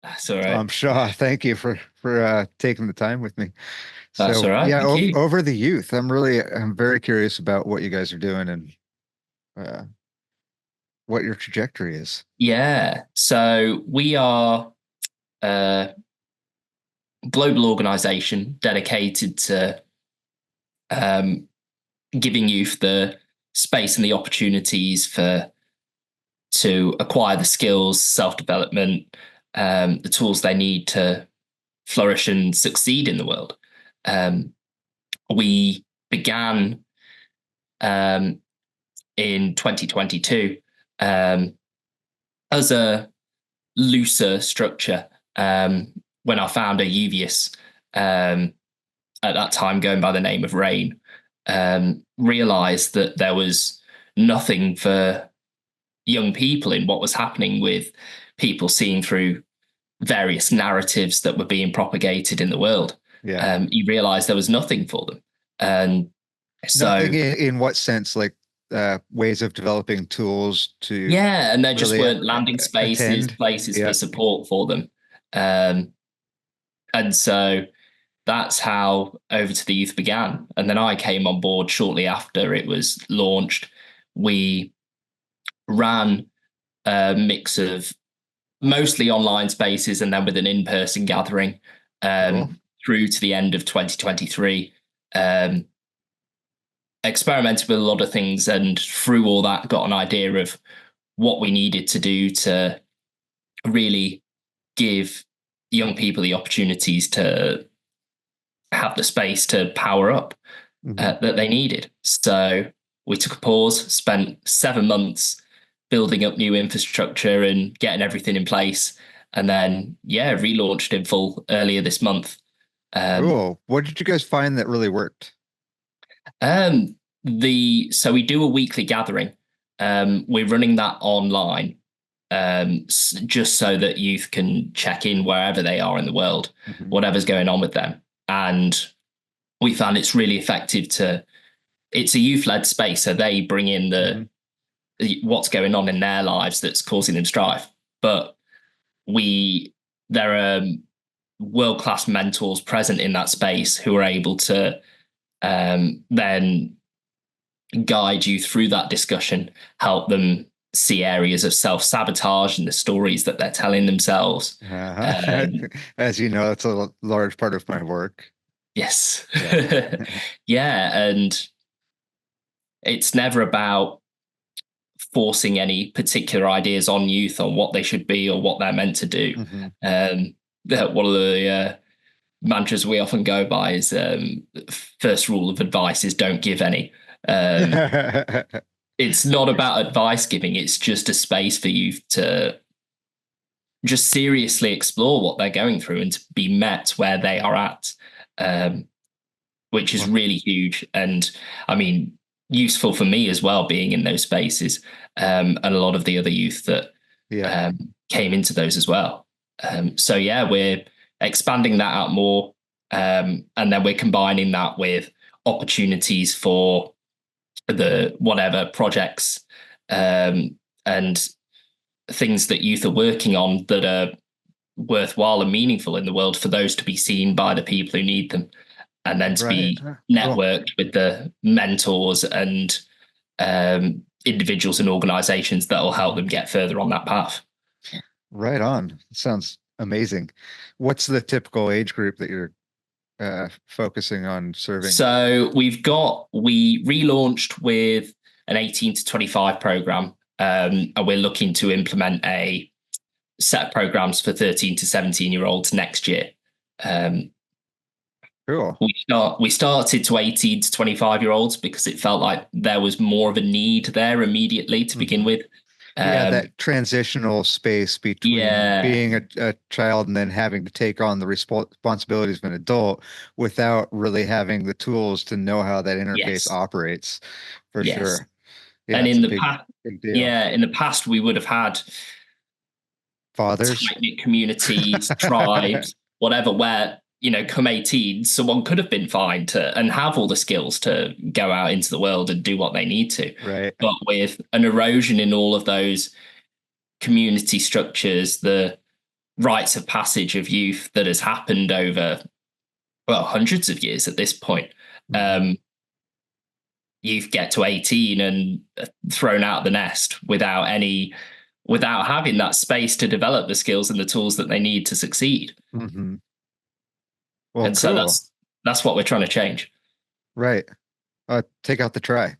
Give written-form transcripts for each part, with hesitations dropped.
That's all right. I'm sure. Thank you for taking the time with me. That's So all right. yeah, Thank you. over the youth, I'm very curious about what you guys are doing and uh, what your trajectory is. Yeah. So we are a global organization dedicated to um, giving youth the space and the opportunities for to acquire the skills, self-development, the tools they need to flourish and succeed in the world. Um, we began um, in 2022 um, as a looser structure when our founder, Uvius, at that time going by the name of Rain, realized that there was nothing for young people in what was happening with people seeing through various narratives that were being propagated in the world. Yeah. He realized there was nothing for them. And Nothing so, in what sense, like ways of developing tools to yeah, and there just really weren't landing spaces, attend. places for Yeah. support for them. Um, and so that's how Over to the Youth began. And then I came on board shortly after it was launched. We ran a mix of mostly online spaces and then with an in-person gathering Cool. through to the end of 2023. Um, Experimented with a lot of things and through all that got an idea of what we needed to do to really give young people the opportunities to have the space to power up Hmm. that they needed. So we took a pause, spent 7 months building up new infrastructure and getting everything in place. And then, yeah, relaunched in full earlier this month. Um, Cool. What did you guys find that really worked? so we do a weekly gathering. We're running that online, just so that youth can check in wherever they are in the world, Hmm. whatever's going on with them. And we found it's really effective to. It's a youth-led space, so they bring in Hmm. the what's going on in their lives that's causing them strife. But we there are world-class mentors present in that space who are able to then guide you through that discussion, help them see areas of self-sabotage in the stories that they're telling themselves. Uh-huh. Um, As you know, that's a large part of my work. yes. Yeah. Yeah, and it's never about forcing any particular ideas on youth on what they should be or what they're meant to do. Hmm. Um, one of the mantras we often go by is first rule of advice is don't give any. Um, it's not about advice giving, it's just a space for youth to just seriously explore what they're going through and to be met where they are at, um, which is Well, really huge. And I mean, useful for me as well, being in those spaces, and a lot of the other youth that yeah. came into those as well. So yeah, we're expanding that out more, and then we're combining that with opportunities for the whatever projects and things that youth are working on that are worthwhile and meaningful in the world for those to be seen by the people who need them and then to Right. be Cool. networked with the mentors and individuals and organizations that will help them get further on that path. Right on. Sounds amazing. What's the typical age group that you're focusing on serving? So we relaunched with an 18 to 25 program, and we're looking to implement a set of programs for 13 to 17-year-olds next year. Um, Cool. we started to 18 to 25-year-olds because it felt like there was more of a need there immediately to begin Hmm. with. Yeah, Um, that transitional space between yeah, being a child and then having to take on the responsibilities of an adult without really having the tools to know how that interface yes, operates, for yes. sure. Yeah, And it's in a the past, big deal. yeah, in the past we would have had Fathers. tight knit communities, tribes, whatever, where, come 18, someone could have been fine to and have all the skills to go out into the world and do what they need to. Right. But with an erosion in all of those community structures, the rites of passage of youth that has happened over, well, hundreds of years at this point. Mhm. Youth get to 18 and thrown out the nest without having that space to develop the skills and the tools that they need to succeed. Mhm. Well, And so cool. that's what we're trying to change. Right. Take out the try.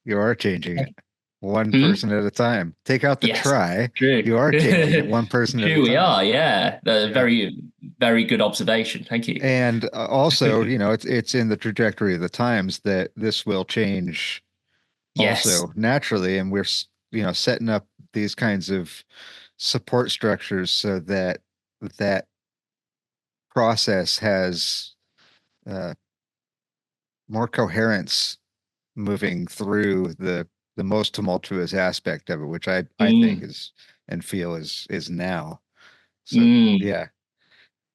You are changing it one Hmm? person at a time. Take out the Yes, try. true. You are changing it one person at a True, we time. are. Yeah, Yeah. very, very good observation. Thank you. And also, it's in the trajectory of the times that this will change Yes. also naturally, and we're setting up these kinds of support structures so that that process has uh, more coherence moving through the most tumultuous aspect of it, which I think Mm, is and feel is now. So mm. yeah.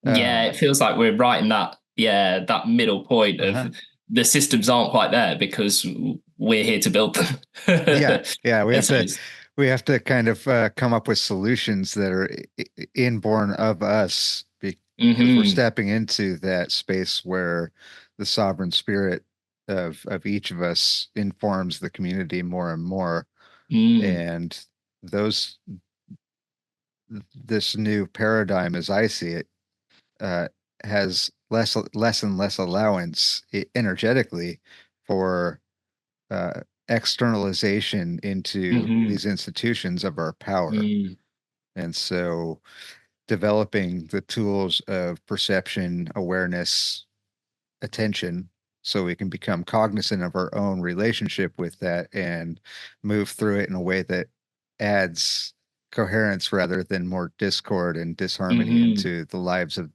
Yeah, it Um, feels like we're right in that, yeah, that middle point of uh-huh. the systems aren't quite there because we're here to build them. Yeah, yeah, And so we have to kind of come up with solutions that are inborn of us because we're mhm, stepping into that space where the sovereign spirit of each of us informs the community more and more. mm, And those this new paradigm, as I see it, uh, has less and less allowance energetically for uh, externalization into mhm, these institutions of our power. mm, And so developing the tools of perception, awareness, attention, so we can become cognizant of our own relationship with that and move through it in a way that adds coherence rather than more discord and disharmony mhm. into the lives of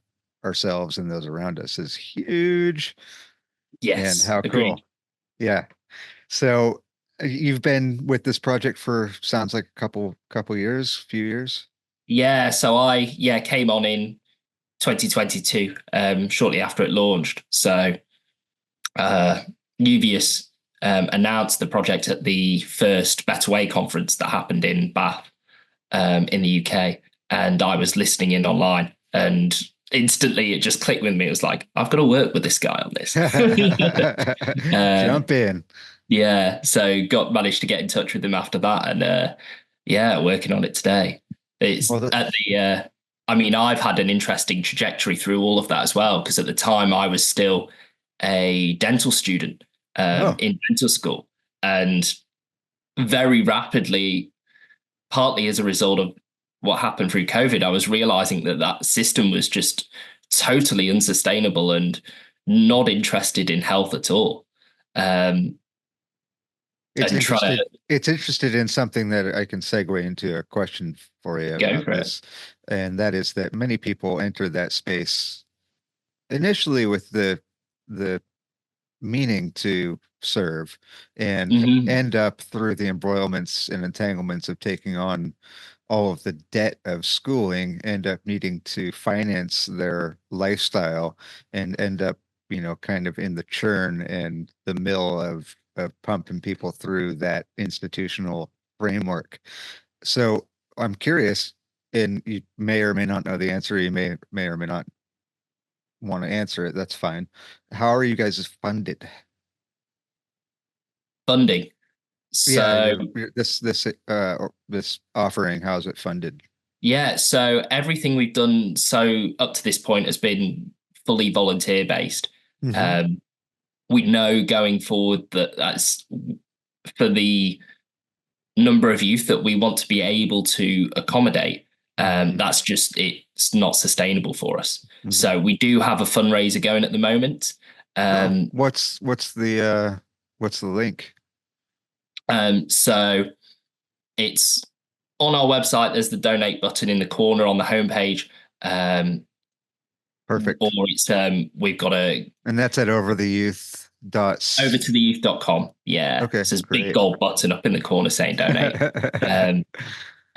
ourselves and those around us is huge. And Yes, how agreed. cool. Yeah. So you've been with this project for sounds like a couple years, few years. Yeah, so I came on in 2022, shortly after it launched. So uh, Nuvius announced the project at the first Better Way conference that happened in Bath, in the UK, and I was listening in online, and instantly it just clicked with me. It was like, I've got to work with this guy on this. uh, Jump in. yeah, so got managed to get in touch with him after that, and yeah, working on it today. It's Well, the, at the. I mean, I've had an interesting trajectory through all of that as well, because at the time I was still a dental student oh, in dental school, and very rapidly, partly as a result of what happened through COVID, I was realizing that that system was just totally unsustainable and not interested in health at all. Um, it's and trying interested. to It's interested in something that I can segue into a question for you go about for it. this, and that is that many people enter that space initially with the meaning to serve and Hmm. end up through the embroilments and entanglements of taking on all of the debt of schooling, end up needing to finance their lifestyle and end up, kind of in the churn and the mill of pumping people through that institutional framework. So I'm curious, and you may or may not know the answer, you may or may not want to answer it, that's fine. How are you guys funded? Funding. Yeah, So this offering, how's it funded? yeah, so everything we've done so up to this point has been fully volunteer based. Hmm. Um, we know going forward that that's for the number of youth that we want to be able to accommodate. Hmm. That's just it's not sustainable for us. Hmm. So we do have a fundraiser going at the moment. Oh, Um, what's the link? so it's on our website. There's the donate button in the corner on the homepage, or Perfect. it's we've got a And that's at over the youth over dots. to the youth.com. Yeah, Okay, so there's a big great. gold button up in the corner saying donate. Um,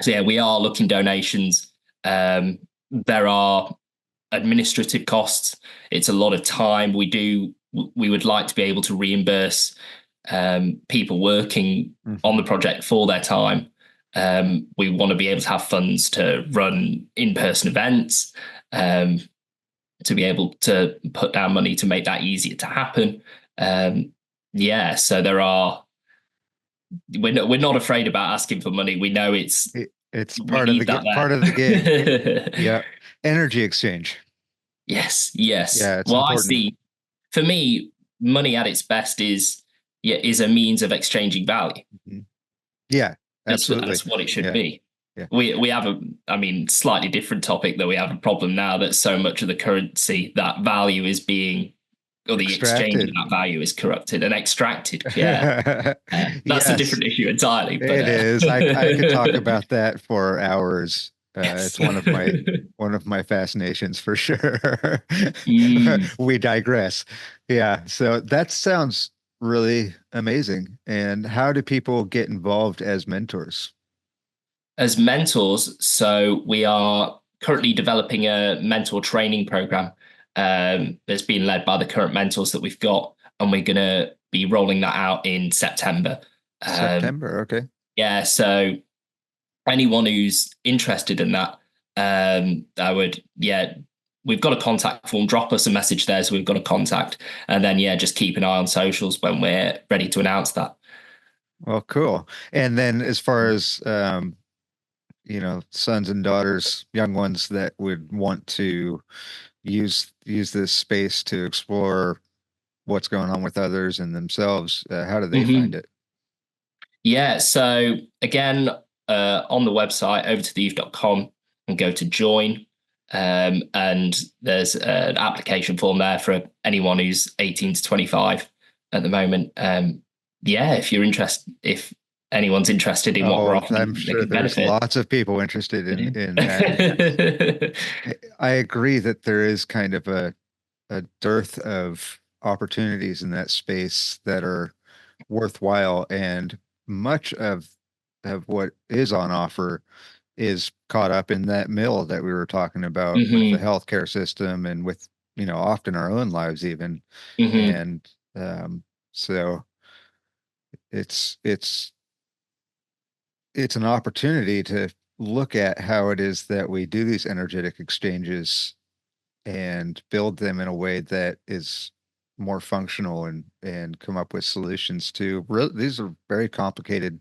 so yeah, we are looking donations. There are administrative costs. It's a lot of time. We would like to be able to reimburse people working on the Hmm. project for their time. We want to be able to have funds to run in-person events, um, to be able to put down money to make that easier to happen. Yeah, so we're not afraid about asking for money. We know It's we need that part of the gig. there. Yeah. Energy exchange. Yes, yes. Yeah, it's Well, I important. see. For me, money at its best is a means of exchanging value. Mhm. Yeah, absolutely. That's what it should Yeah. be. Yeah. We have I mean, slightly different topic that we have a problem now that so much of the currency, that value is being, or the exchange of Extracted. that value is corrupted and extracted. Yeah, that's a Yes, different issue entirely. But it is. I could talk about that for hours. yes. It's one of my fascinations for sure. Mm. We digress. Yeah, so that sounds really amazing. And how do people get involved as mentors? As mentors, so we are currently developing a mentor training program, that's being led by the current mentors that we've got, and we're going to be rolling that out in September. Um, September, okay. yeah, so anyone who's interested in that, I would, yeah, we've got a contact form. Drop us a message there, so we've got a contact, and then yeah, just keep an eye on socials when we're ready to announce that. Well, cool. And then as far as sons and daughters, young ones that would want to use this space to explore what's going on with others and themselves, how do they find Mhm. it? Yeah. So again, on the website, over to theve.com and go to join. And there's an application form there for anyone who's 18 to 25 at the moment. Yeah, if anyone's interested in what we're Oh, I'm offering, they sure can there's benefit. lots of people interested Yeah. in that. I agree that there is kind of a dearth of opportunities in that space that are worthwhile, and much of what is on offer is caught up in that mill that we were talking about with the Hmm. healthcare system and with, often our own lives even. Hmm. And so it's it's an opportunity to look at how it is that we do these energetic exchanges and build them in a way that is more functional and come up with solutions to these are very complicated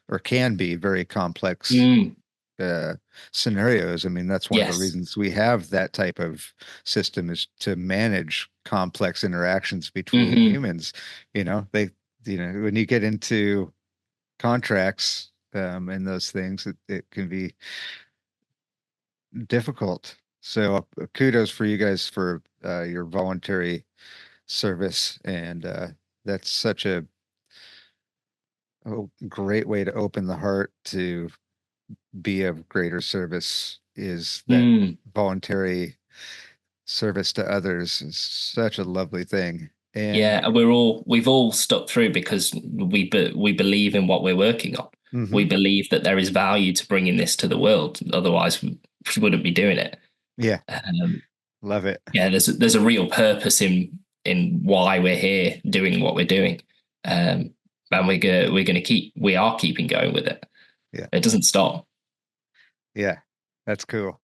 or can be very complex Mm. uh, scenarios. I mean, that's one of the Yes. reasons we have that type of system is to manage complex interactions between Hmm. humans. When you get into contracts and those things, it can be difficult. So kudos for you guys for your voluntary service, and that's such a great way to open the heart to be of greater service is that Mm. voluntary service to others is such a lovely thing. And Yeah, and we've all stuck through because we believe in what we're working on. We mhm, believe that there is value to bringing this to the world. Otherwise, we wouldn't be doing it. yeah, Um, love it. yeah, there's a real purpose in why we're here doing what we're doing, and we are keeping going with it. Yeah, It doesn't stop. yeah, that's cool.